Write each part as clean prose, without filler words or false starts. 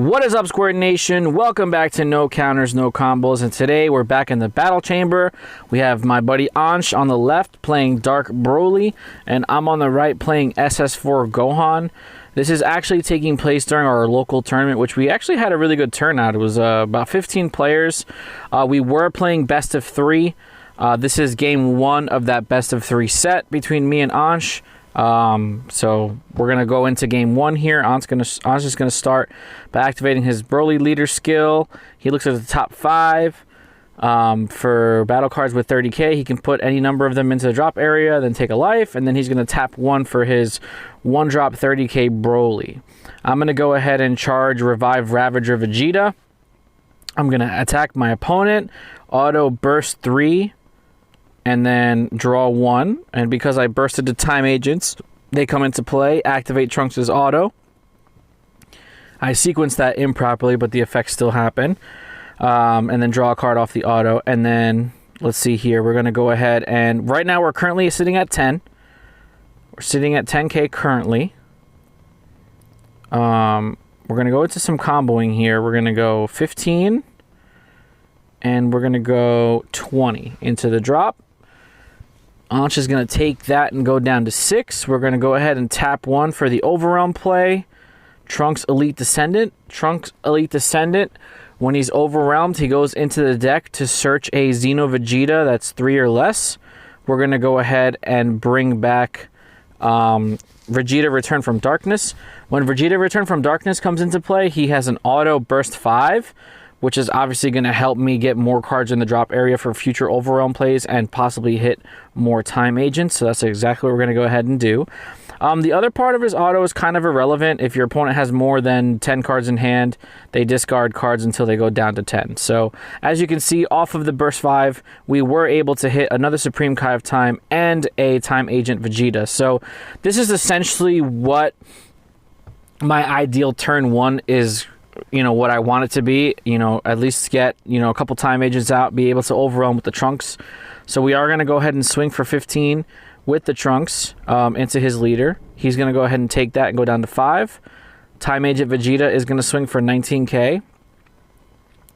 What is up, Squirt Nation? Welcome back to No Counters, No Combos, and today we're back in the battle chamber. We have my buddy Ansh on the left playing Dark Broly, and I'm on the right playing SS4 Gohan. This is actually taking place during our local tournament, which we actually had a really good turnout. It was about 15 players. We were playing best of 3. This is game 1 of that best of 3 set between me and Ansh. So we're going to go into game 1 here. Ansh is going to start by activating his Broly leader skill. He looks at the top 5 for battle cards with 30k. He can put any number of them into the drop area, then take a life, and then he's going to tap 1 for his 1-drop 30k Broly. I'm going to go ahead and charge Revive Ravager Vegeta. I'm going to attack my opponent, auto burst 3, and then draw 1. And because I bursted the time agents, they come into play. Activate Trunks' auto. I sequenced that improperly, but the effects still happen. And then draw a card off the auto. And then, let's see here. We're going to go ahead and... Right now, we're currently sitting at 10. We're sitting at 10k currently. We're going to go into some comboing here. We're going to go 15. And we're going to go 20 into the drop. Ansh is going to take that and go down to 6. We're going to go ahead and tap 1 for the Overrealm play. Trunks Elite Descendant. Trunks Elite Descendant, when he's overwhelmed, he goes into the deck to search a Xeno Vegeta that's 3 or less. We're going to go ahead and bring back Vegeta Return from Darkness. When Vegeta Return from Darkness comes into play, he has an auto burst 5, which is obviously going to help me get more cards in the drop area for future Overrealm plays and possibly hit more time agents. So that's exactly what we're going to go ahead and do. The other part of his auto is kind of irrelevant. If your opponent has more than 10 cards in hand, they discard cards until they go down to 10. So as you can see, off of the burst 5, we were able to hit another Supreme Kai of Time and a time agent Vegeta. So this is essentially what my ideal turn 1 is. You know, what I want it to be, you know, at least get, you know, a couple time agents out, be able to overwhelm with the Trunks. So we are going to go ahead and swing for 15 with the Trunks into his leader. He's going to go ahead and take that and go down to 5. Time agent Vegeta is going to swing for 19k.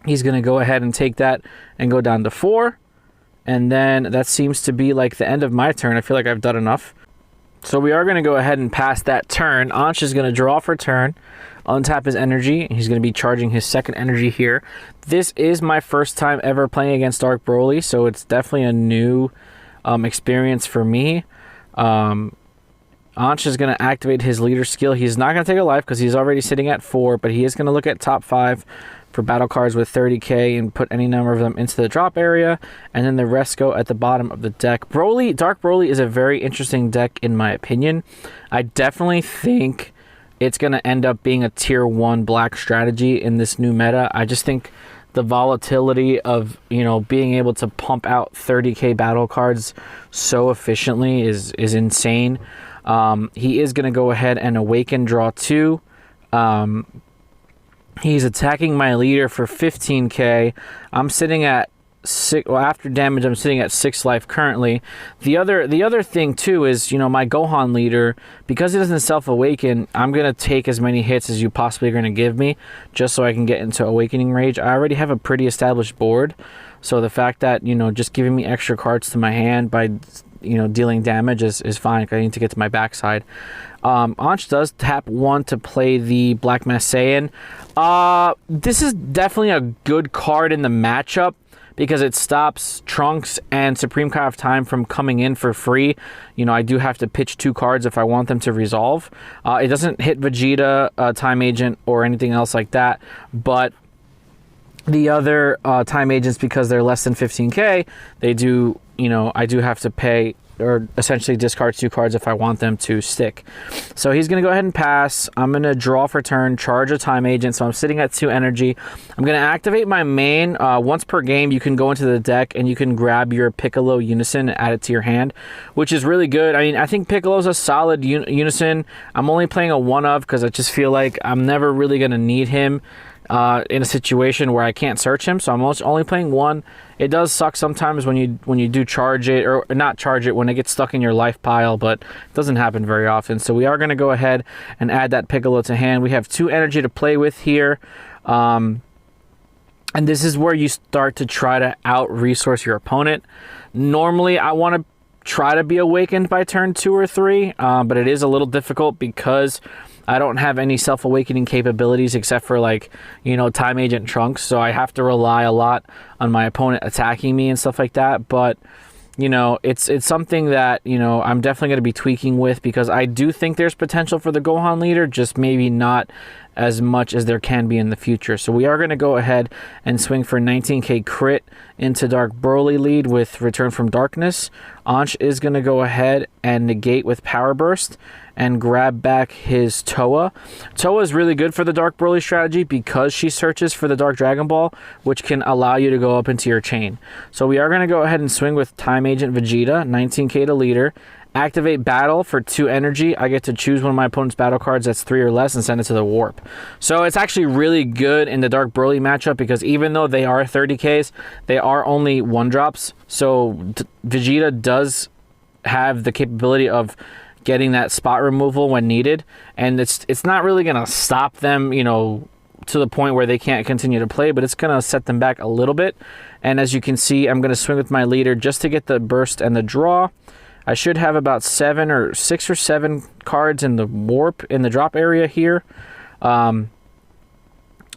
He's going to go ahead and take that and go down to 4. And then that seems to be like the end of my turn. I feel like I've done enough. So we are going to go ahead and pass that turn. Ansh is going to draw for turn, untap his energy. He's going to be charging his second energy here. This is my first time ever playing against Dark Broly, so it's definitely a new experience for me. Ansh is going to activate his leader skill. He's not going to take a life because he's already sitting at 4, but he is going to look at top 5 for battle cards with 30k and put any number of them into the drop area, and then the rest go at the bottom of the deck. Dark Broly is a very interesting deck in my opinion. I definitely think it's going to end up being a tier 1 black strategy in this new meta. I just think the volatility of, you know, being able to pump out 30k battle cards so efficiently is insane. He is going to go ahead and awaken, draw 2. He's attacking my leader for 15k. I'm sitting at 6. Well, after damage, I'm sitting at 6 life currently. The other thing too is, you know, my Gohan leader, because he doesn't self-awaken, I'm gonna take as many hits as you possibly are gonna give me, just so I can get into awakening rage. I already have a pretty established board, so the fact that, you know, just giving me extra cards to my hand by, you know, dealing damage is fine. I need to get to my backside. Ansh does tap 1 to play the Black Mass Saiyan. This is definitely a good card in the matchup because it stops Trunks and Supreme Kai of Time from coming in for free. You know, I do have to pitch 2 cards if I want them to resolve. It doesn't hit Vegeta, Time Agent, or anything else like that, but the other time agents, because they're less than 15k, they do, you know, I do have to pay or essentially discard 2 cards if I want them to stick. So he's going to go ahead and pass. I'm going to draw for turn, charge a time agent, so I'm sitting at 2 energy. I'm going to activate my main. Once per game, you can go into the deck and you can grab your Piccolo Unison and add it to your hand, which is really good. I mean, I think Piccolo's a solid Unison. I'm only playing a 1-of because I just feel like I'm never really going to need him in a situation where I can't search him, so I'm only playing one. It does suck sometimes when you do charge it, or not charge it, when it gets stuck in your life pile, but it doesn't happen very often. So we are going to go ahead and add that Piccolo to hand. We have 2 energy to play with here. And this is where you start to try to out-resource your opponent. Normally, I want to try to be awakened by turn 2 or 3, but it is a little difficult because I don't have any self-awakening capabilities except for, like, you know, Time Agent Trunks, so I have to rely a lot on my opponent attacking me and stuff like that. But, you know, it's something that, you know, I'm definitely going to be tweaking with, because I do think there's potential for the Gohan leader, just maybe not as much as there can be in the future. So we are going to go ahead and swing for 19k crit into Dark Broly lead with Return from Darkness. Anch is going to go ahead and negate with Power Burst and grab back his Toa. Toa is really good for the Dark Broly strategy because she searches for the Dark Dragon Ball, which can allow you to go up into your chain. So we are going to go ahead and swing with Time Agent Vegeta, 19k to leader. Activate Battle for 2 energy. I get to choose one of my opponent's battle cards that's 3 or less and send it to the warp. So it's actually really good in the Dark Broly matchup, because even though they are 30Ks, they are only 1-drops. So Vegeta does have the capability of getting that spot removal when needed, and it's not really going to stop them, you know, to the point where they can't continue to play, but it's going to set them back a little bit. And as you can see, I'm going to swing with my leader just to get the burst and the draw. I should have about 6 or 7 cards in the warp, in the drop area here. And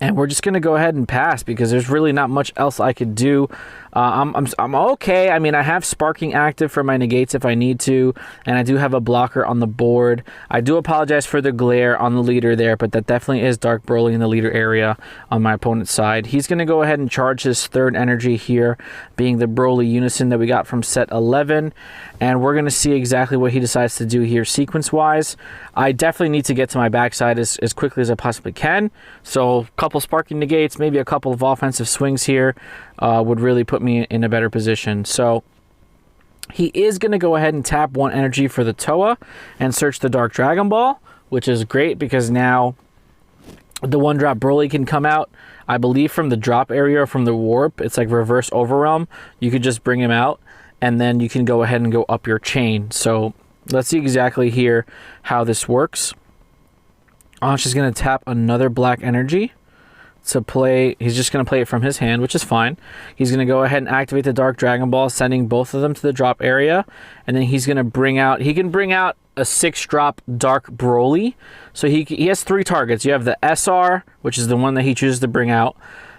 we're just going to go ahead and pass, because there's really not much else I could do. I'm okay. I mean, I have Sparking active for my negates if I need to, and I do have a blocker on the board. I do apologize for the glare on the leader there, but that definitely is Dark Broly in the leader area on my opponent's side. He's going to go ahead and charge his 3rd energy here, being the Broly Unison that we got from set 11, and we're going to see exactly what he decides to do here sequence-wise. I definitely need to get to my backside as quickly as I possibly can, so a couple Sparking negates, maybe a couple of offensive swings here would really put me in a better position. So he is going to go ahead and tap 1 energy for the Toa and search the Dark Dragon Ball, which is great because now the 1-drop Broly can come out, I believe, from the drop area or from the warp. It's like reverse overwhelm. You could just bring him out, and then you can go ahead and go up your chain. So let's see exactly here how this works. Anch is going to tap another black energy to play. He's just going to play it from his hand, which is fine. He's going to go ahead and activate the Dark Dragon Ball, sending both of them to the drop area, and then he's going to bring out, he can bring out a 6-drop Dark Broly. So he has 3 targets. You have the SR, which is the one that he chooses to bring out.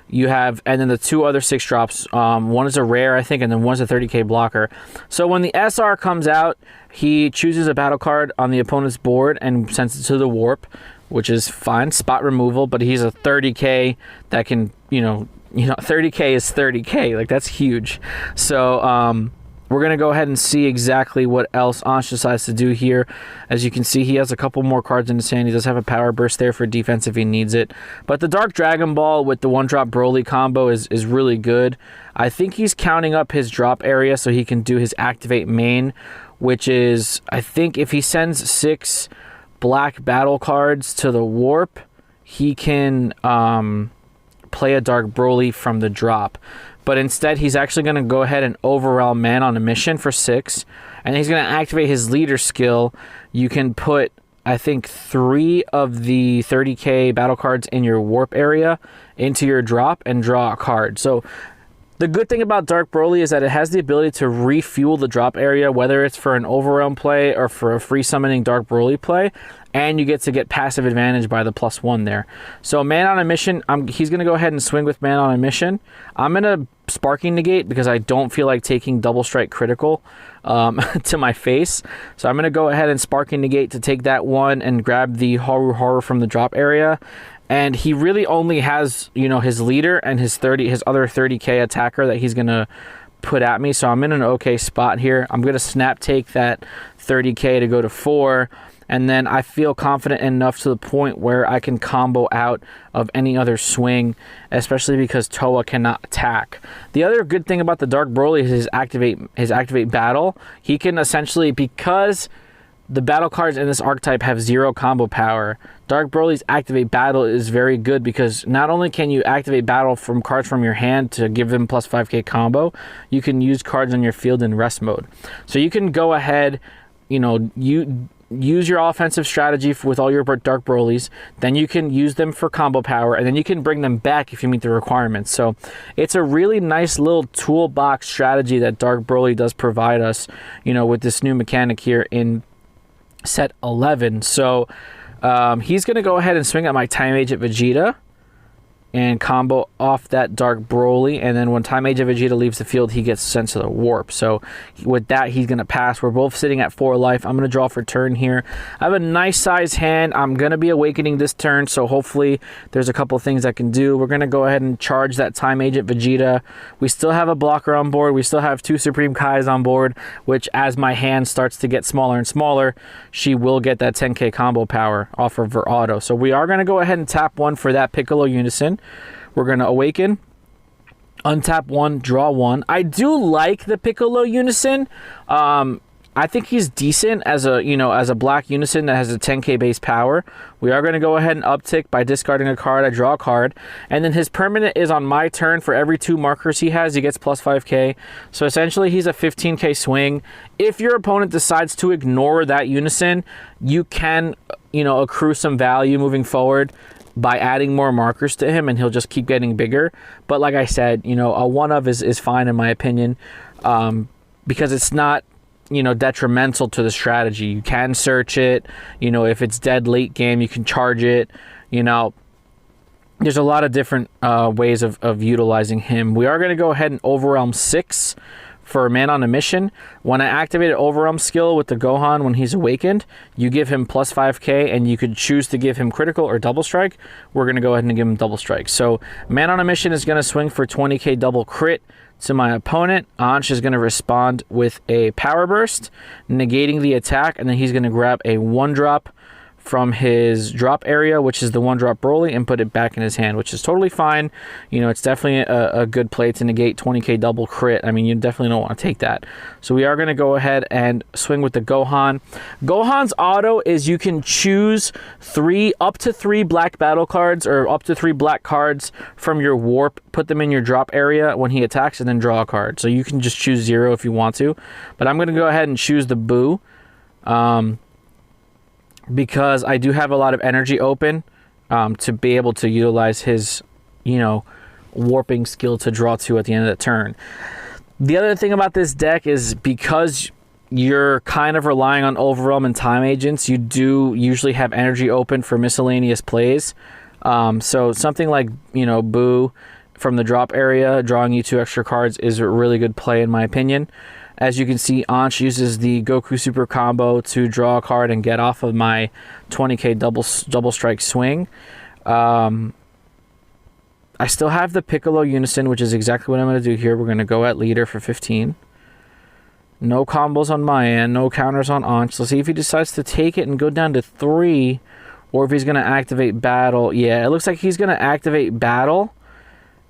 You have, and then the 2 other 6-drops. One is a rare, I think, and then one's a 30k blocker. So when the SR comes out, he chooses a battle card on the opponent's board and sends it to the warp, which is fine, spot removal, but he's a 30k that can, you know, 30k is 30k, like that's huge. So we're going to go ahead and see exactly what else Anch decides to do here. As you can see, he has a couple more cards in his hand. He does have a Power Burst there for defense if he needs it. But the Dark Dragon Ball with the 1-drop Broly combo is really good. I think he's counting up his drop area so he can do his Activate main, which is, I think if he sends 6 black battle cards to the warp, he can play a Dark Broly from the drop. But instead, he's actually going to go ahead and overwhelm Man on a Mission for 6, and he's going to activate his leader skill. You can put, I think, 3 of the 30k battle cards in your warp area into your drop and draw a card. So the good thing about Dark Broly is that it has the ability to refuel the drop area, whether it's for an overwhelm play or for a free summoning Dark Broly play, and you get passive advantage by the +1 there. So Man on a Mission, he's going to go ahead and swing with Man on a Mission. I'm going to Sparking negate because I don't feel like taking double strike critical to my face. So I'm going to go ahead and Sparking negate to take that one and grab the Haru from the drop area. And he really only has, you know, his leader and his other 30k attacker that he's going to put at me. So I'm in an okay spot here. I'm going to snap take that 30k to go to 4. And then I feel confident enough to the point where I can combo out of any other swing, especially because Toa cannot attack. The other good thing about the Dark Broly is his activate battle. He can essentially, because the battle cards in this archetype have 0 combo power. Dark Broly's Activate Battle is very good because not only can you activate battle from cards from your hand to give them plus 5k combo, you can use cards on your field in rest mode. So you can go ahead, you know, use your offensive strategy with all your Dark Brolys, then you can use them for combo power, and then you can bring them back if you meet the requirements. So it's a really nice little toolbox strategy that Dark Broly does provide us, you know, with this new mechanic here in set 11. So he's going to go ahead and swing at my Time Agent Vegeta and combo off that Dark Broly, and then when Time Agent Vegeta leaves the field, he gets sent to the warp. So with that, he's going to pass. We're both sitting at 4 life. I'm going to draw for turn here. I have a nice size hand. I'm going to be awakening this turn, so hopefully there's a couple things I can do. We're going to go ahead and charge that Time Agent Vegeta. We still have a blocker on board. We still have 2 Supreme Kais on board, which as my hand starts to get smaller and smaller, she will get that 10k combo power off of her auto. So we are going to go ahead and tap 1 for that Piccolo Unison. We're going to awaken, untap 1, draw 1. I do like the Piccolo Unison. I think he's decent as a, you know, as a black Unison that has a 10k base power. We are going to go ahead and uptick by discarding a card. I draw a card, and then his permanent is on my turn. For every 2 markers he has, he gets plus 5k. So essentially he's a 15k swing. If your opponent decides to ignore that Unison, you can, you know, accrue some value moving forward by adding more markers to him, and he'll just keep getting bigger. But like I said, you know, a 1-of is fine in my opinion, because it's not, you know, detrimental to the strategy. You can search it, you know, if it's dead late game, you can charge it, you know. There's a lot of different ways of utilizing him. We are going to go ahead and overwhelm 6 for Man on a Mission. When I activate an overwhelm skill with the Gohan when he's awakened, you give him plus 5k, and you could choose to give him critical or double strike. We're going to go ahead and give him double strike. So Man on a Mission is going to swing for 20k double crit to my opponent. Ansh is going to respond with a power burst, negating the attack, and then he's going to grab a 1-drop from his drop area, which is the 1-drop Broly, and put it back in his hand, which is totally fine. You know, it's definitely a good play to negate 20k double crit. I mean, you definitely don't want to take that. So we are going to go ahead and swing with the Gohan. Gohan's auto is you can choose up to 3 black battle cards, or up to 3 black cards from your warp, put them in your drop area when he attacks, and then draw a card. So you can just choose 0 if you want to, but I'm going to go ahead and choose the Boo. Because I do have a lot of energy open to be able to utilize his, you know, warping skill to draw 2 at the end of the turn. The other thing about this deck is because you're kind of relying on Overwhelm and Time Agents, you do usually have energy open for miscellaneous plays. So something like, you know, Boo from the drop area, drawing you 2 extra cards is a really good play in my opinion. As you can see, Ansh uses the Goku Super Combo to draw a card and get off of my 20k double strike swing. I still have the Piccolo Unison, which is exactly what I'm going to do here. We're going to go at leader for 15. No combos on my end, no counters on Ansh. Let's see if he decides to take it and go down to 3, or if he's going to activate battle. Yeah, it looks like he's going to activate battle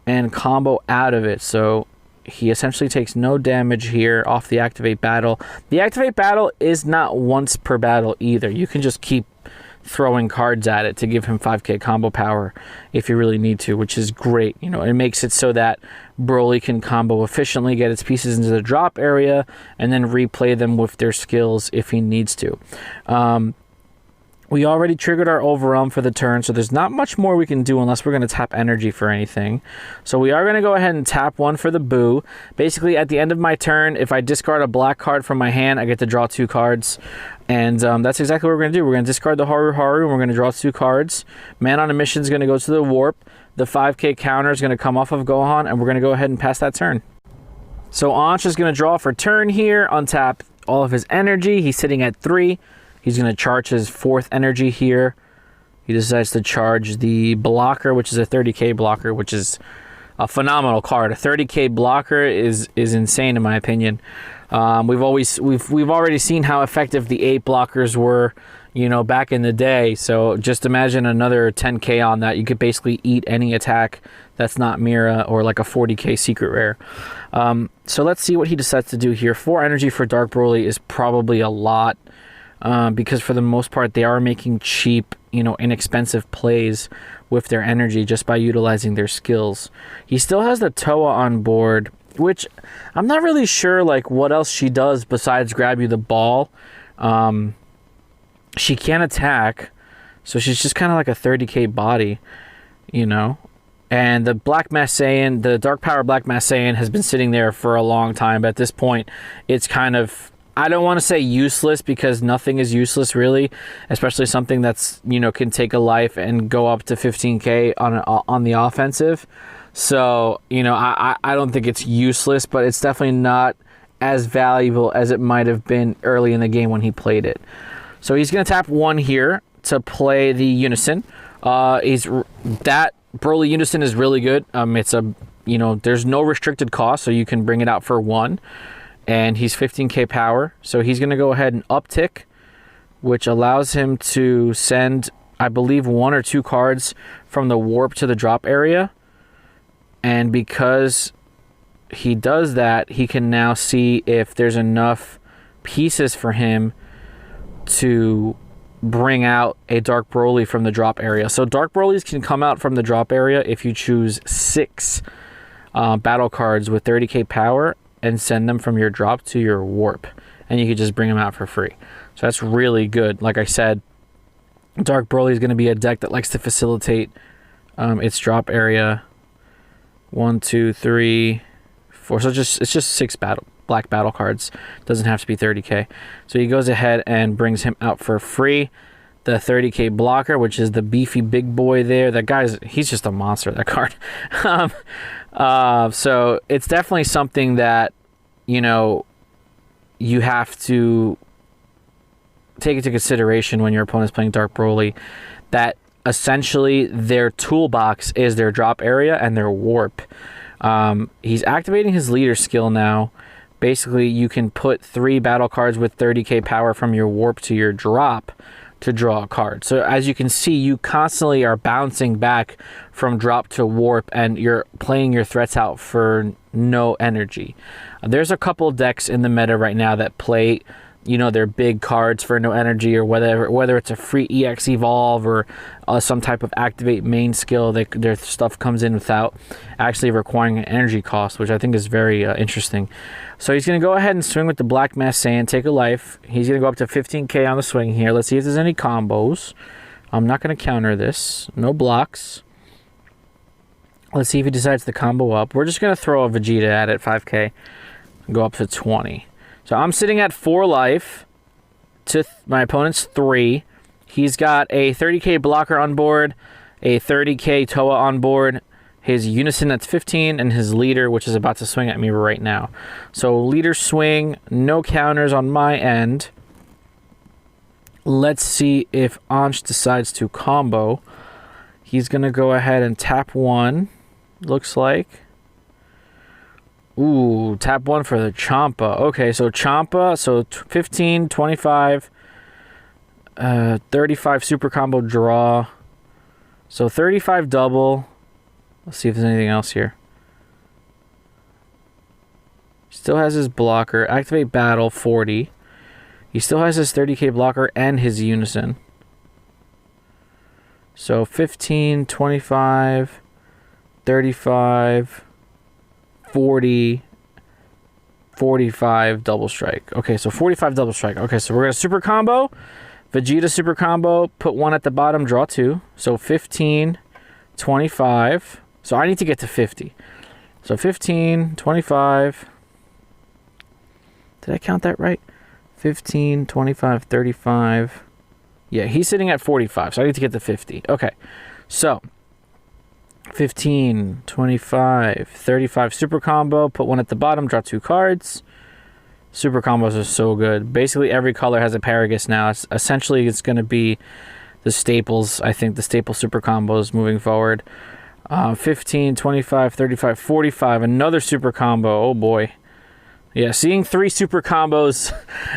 and combo out of it. So he essentially takes no damage here off the activate battle. The activate battle is not once per battle either. You can just keep throwing cards at it to give him 5k combo power if you really need to, which is great. You know, it makes it so that Broly can combo efficiently, get its pieces into the drop area, and then replay them with their skills if he needs to. We already triggered our Overwhelm for the turn, so there's not much more we can do unless we're going to tap energy for anything. So we are going to go ahead and tap 1 for the Boo. Basically, at the end of my turn, if I discard a black card from my hand, I get to draw 2 cards. And that's exactly what we're going to do. We're going to discard the Haru Haru, and we're going to draw 2 cards. Man on a Mission is going to go to the Warp. The 5k counter is going to come off of Gohan, and we're going to go ahead and pass that turn. So Ansh is going to draw for turn here, untap all of his energy. He's sitting at 3. He's going to charge his 4th energy here. He decides to charge the blocker, which is a 30k blocker, which is a phenomenal card. A 30k blocker is insane in my opinion. We've already seen how effective the 8 blockers were, you know, back in the day. So just imagine another 10k on that. You could basically eat any attack that's not Mira or like a 40k secret rare. So let's see what he decides to do here. 4 energy for Dark Broly is probably a lot. because for the most part they are making cheap, inexpensive plays with their energy just by utilizing their skills. He still has the Toa on board, which I'm not really sure like what else she does besides grab you the ball. She can't attack, so she's just kind of like a 30k body, And the Black Mass Saiyan, the Dark Power Black Mass Saiyan has been sitting there for a long time. But at this point, it's kind of, I don't want to say useless because nothing is useless really, especially something that's, can take a life and go up to 15k on the offensive. So, I don't think it's useless, but it's definitely not as valuable as it might have been early in the game when he played it. So he's going to tap 1 here to play the Unison. That Broly Unison is really good. It's there's no restricted cost, so you can bring it out for 1. And he's 15k power. So he's going to go ahead and uptick, which allows him to send, I believe, 1 or 2 cards from the warp to the drop area. And because he does that, he can now see if there's enough pieces for him to bring out a Dark Broly from the drop area. So Dark Brolys can come out from the drop area if you choose 6 battle cards with 30k power and send them from your drop to your warp, and you can just bring them out for free. So that's really good. Like I said, Dark Broly is going to be a deck that likes to facilitate its drop area. 1, 2, 3, 4. So it's just 6 black battle cards. Doesn't have to be 30k. So he goes ahead and brings him out for free. The 30k blocker, which is the beefy big boy there. That he's just a monster, that card. So it's definitely something that, you have to take into consideration when your opponent's playing Dark Broly, that essentially their toolbox is their drop area and their warp. He's activating his leader skill now. Basically, you can put 3 battle cards with 30k power from your warp to your drop to draw a card. So as you can see, you constantly are bouncing back from drop to warp, and you're playing your threats out for no energy. There's a couple decks in the meta right now that play, their big cards for no energy, or whether it's a free EX Evolve or some type of activate main skill, their stuff comes in without actually requiring an energy cost, which I think is very interesting. So he's going to go ahead and swing with the Black Mass Saiyan, take a life. He's going to go up to 15k on the swing here. Let's see if there's any combos. I'm not going to counter this. No blocks. Let's see if he decides to combo up. We're just going to throw a Vegeta at it, 5k, and go up to 20. So I'm sitting at 4 life to my opponent's 3. He's got a 30k blocker on board, a 30k Toa on board, his Unison that's 15, and his leader, which is about to swing at me right now. So leader swing, no counters on my end. Let's see if Ansh decides to combo. He's going to go ahead and tap 1, looks like. Ooh, tap 1 for the Champa. Okay, so Champa, so 15, 25, 35 super combo draw. So 35 double. Let's see if there's anything else here. Still has his blocker. Activate battle, 40. He still has his 30k blocker and his Unison. So 15, 25, 35, 40, 45 double strike. Okay, so 45 double strike. Okay, so we're going to super combo. Vegeta super combo. Put 1 at the bottom, draw 2. So 15, 25. So I need to get to 50. So 15, 25. Did I count that right? 15, 25, 35. Yeah, he's sitting at 45. So I need to get to 50. Okay, so 15, 25, 35 super combo. Put 1 at the bottom, draw 2 cards. Super combos are so good. Basically, every color has a Paragus now. It's going to be the staples. I think the staple super combos moving forward. 15, 25, 35, 45. Another super combo. Oh boy. Yeah, seeing 3 super combos,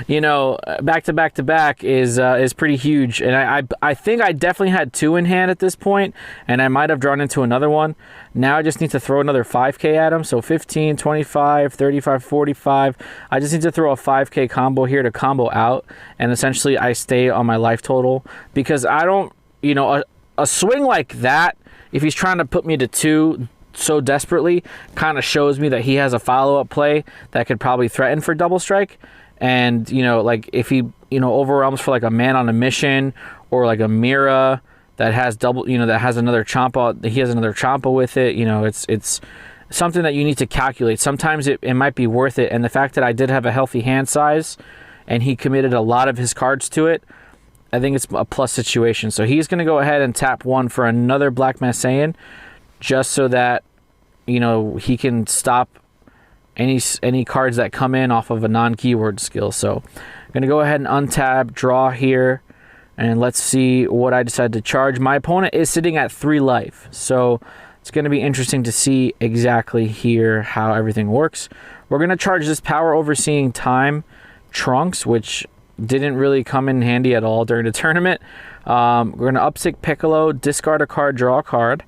you know, back to back to back is pretty huge. And I think I definitely had 2 in hand at this point, and I might have drawn into another one. Now I just need to throw another 5K at him. So 15, 25, 35, 45. I just need to throw a 5K combo here to combo out, and essentially I stay on my life total, because I don't, you know, a swing like that, if he's trying to put me to 2 so desperately, kind of shows me that he has a follow-up play that could probably threaten for double strike. And, you know, like if he, you know, overwhelms for like a man on a mission, or like a Mira that has double, you know, that has another Champa, he has another Champa with it, you know, it's something that you need to calculate. Sometimes it might be worth it. And the fact that I did have a healthy hand size and he committed a lot of his cards to it, I think it's a plus situation. So he's going to go ahead and tap 1 for another Black Masayan, just so that, you know, he can stop any cards that come in off of a non-keyword skill. So I'm going to go ahead and untap, draw here, and let's see what I decide to charge. My opponent is sitting at 3 life, so it's going to be interesting to see exactly here how everything works. We're going to charge this Power Overseeing Time Trunks, which didn't really come in handy at all during the tournament. We're going to upstick Piccolo, discard a card, draw a card.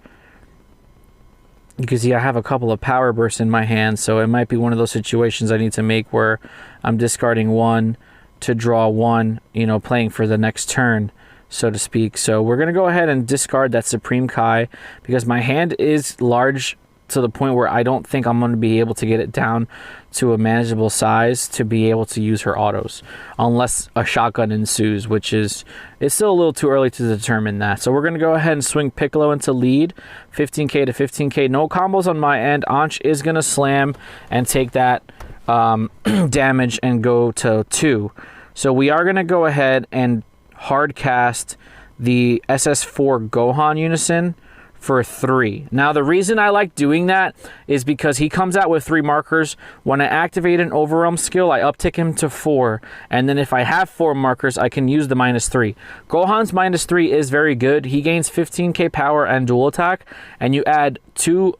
Because, yeah, I have a couple of power bursts in my hand, so it might be one of those situations I need to make where I'm discarding 1 to draw 1, you know, playing for the next turn, so to speak. So we're going to go ahead and discard that Supreme Kai, because my hand is large to the point where I don't think I'm going to be able to get it down to a manageable size to be able to use her autos, unless a shotgun ensues, which is, it's still a little too early to determine that. So we're going to go ahead and swing Piccolo into lead, 15k to 15k. No combos on my end. Anch is going to slam and take that damage and go to 2. So we are going to go ahead and hard cast the SS4 Gohan Unison for 3. Now, the reason I like doing that is because he comes out with 3 markers. When I activate an Overwhelm skill, I uptick him to 4. And then if I have 4 markers, I can use the -3. Gohan's -3 is very good. He gains 15k power and dual attack. And you add 2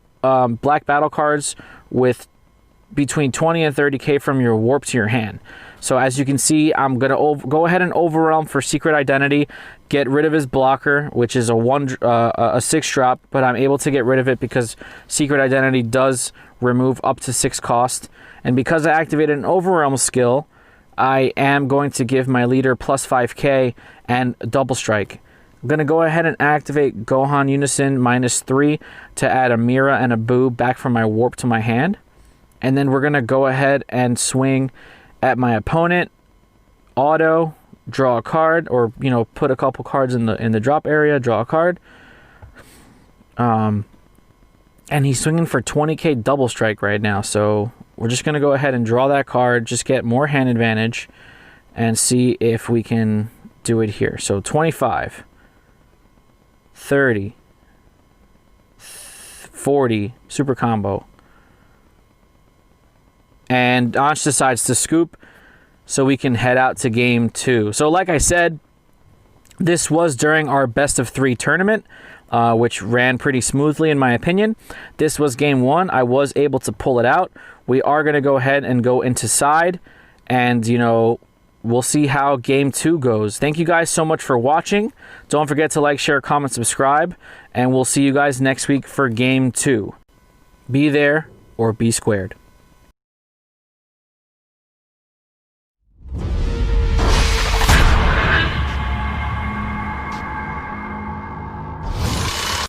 black battle cards with between 20 and 30k from your warp to your hand. So as you can see, I'm going to go ahead and Overwhelm for Secret Identity, get rid of his blocker, which is a 6 drop, but I'm able to get rid of it because Secret Identity does remove up to 6 cost. And because I activated an Overwhelm skill, I am going to give my leader plus 5k and double strike. I'm going to go ahead and activate Gohan Unison -3 to add a Mira and a Boo back from my warp to my hand. And then we're going to go ahead and swing at my opponent, auto, draw a card, or, you know, put a couple cards in the drop area, draw a card. And he's swinging for 20k double strike right now. So we're just going to go ahead and draw that card, just get more hand advantage, and see if we can do it here. So 25, 30, 40, super combo. And Anch decides to scoop, so we can head out to game 2. So like I said, this was during our best of 3 tournament, which ran pretty smoothly in my opinion. This was game 1. I was able to pull it out. We are going to go ahead and go into side, and, you know, we'll see how game 2 goes. Thank you guys so much for watching. Don't forget to like, share, comment, subscribe, and we'll see you guys next week for game 2. Be there or be squared.